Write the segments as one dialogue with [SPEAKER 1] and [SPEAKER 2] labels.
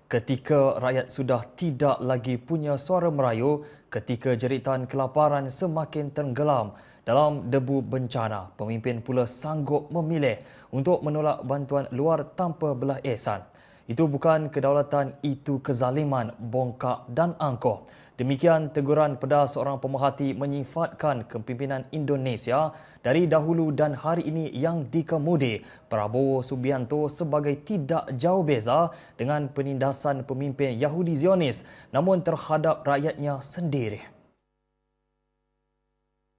[SPEAKER 1] ketika rakyat sudah tidak lagi punya suara merayu ketika jeritan kelaparan semakin tenggelam dalam debu bencana. Pemimpin pula sanggup memilih untuk menolak bantuan luar tanpa belah ihsan. Itu bukan kedaulatan, itu kezaliman, bongkak dan angkuh. Demikian teguran pedas seorang pemerhati menyifatkan kepimpinan Indonesia dari dahulu dan hari ini yang dikemudi Prabowo Subianto sebagai tidak jauh beza dengan penindasan pemimpin Yahudi Zionis namun terhadap rakyatnya sendiri.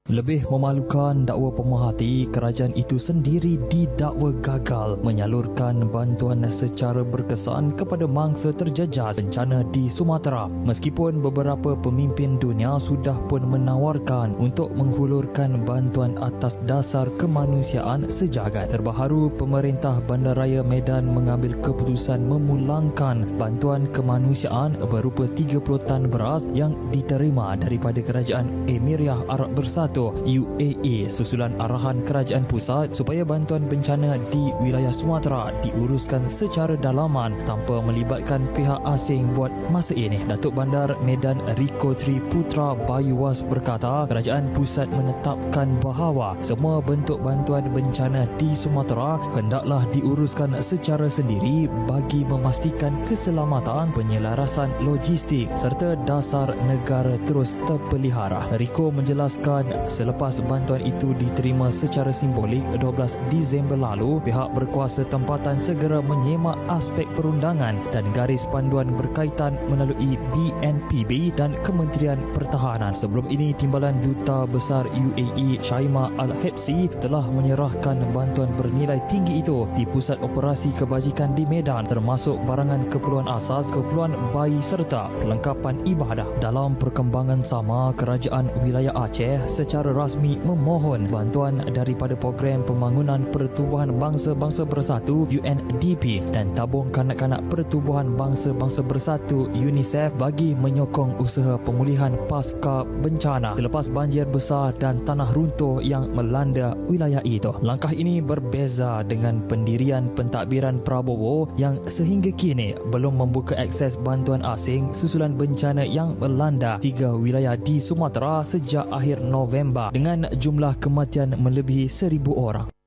[SPEAKER 1] Lebih memalukan, dakwa pemerhati kerajaan itu sendiri didakwa gagal menyalurkan bantuan secara berkesan kepada mangsa terjejas bencana di Sumatera. Meskipun beberapa pemimpin dunia sudah pun menawarkan untuk menghulurkan bantuan atas dasar kemanusiaan sejagat. Terbaharu, pemerintah Bandaraya Medan mengambil keputusan memulangkan bantuan kemanusiaan berupa 30 tan beras yang diterima daripada Kerajaan Emiria Arab Bersatu UAE susulan arahan kerajaan pusat supaya bantuan bencana di wilayah Sumatera diuruskan secara dalaman tanpa melibatkan pihak asing buat masa ini. Datuk Bandar Medan Riko Tri Putra Bayuwas berkata kerajaan pusat menetapkan bahawa semua bentuk bantuan bencana di Sumatera hendaklah diuruskan secara sendiri bagi memastikan keselamatan, penyelarasan logistik serta dasar negara terus terpelihara. Riko menjelaskan selepas bantuan itu diterima secara simbolik 12 Disember lalu, pihak berkuasa tempatan segera menyemak aspek perundangan dan garis panduan berkaitan melalui BNPB dan Kementerian Pertahanan. Sebelum ini, Timbalan Duta Besar UAE Shaima Al-Hebsi telah menyerahkan bantuan bernilai tinggi itu di Pusat Operasi Kebajikan di Medan, termasuk barangan keperluan asas, keperluan bayi serta kelengkapan ibadah. Dalam perkembangan sama, Kerajaan Wilayah Aceh secara rasmi memohon bantuan daripada Program Pembangunan Pertubuhan Bangsa-Bangsa Bersatu UNDP dan Tabung Kanak-Kanak Pertubuhan Bangsa-Bangsa Bersatu UNICEF bagi menyokong usaha pemulihan pasca bencana selepas banjir besar dan tanah runtuh yang melanda wilayah itu. Langkah ini berbeza dengan pendirian pentadbiran Prabowo yang sehingga kini belum membuka akses bantuan asing susulan bencana yang melanda 3 wilayah di Sumatera sejak akhir November dengan jumlah kematian melebihi 1,000 orang.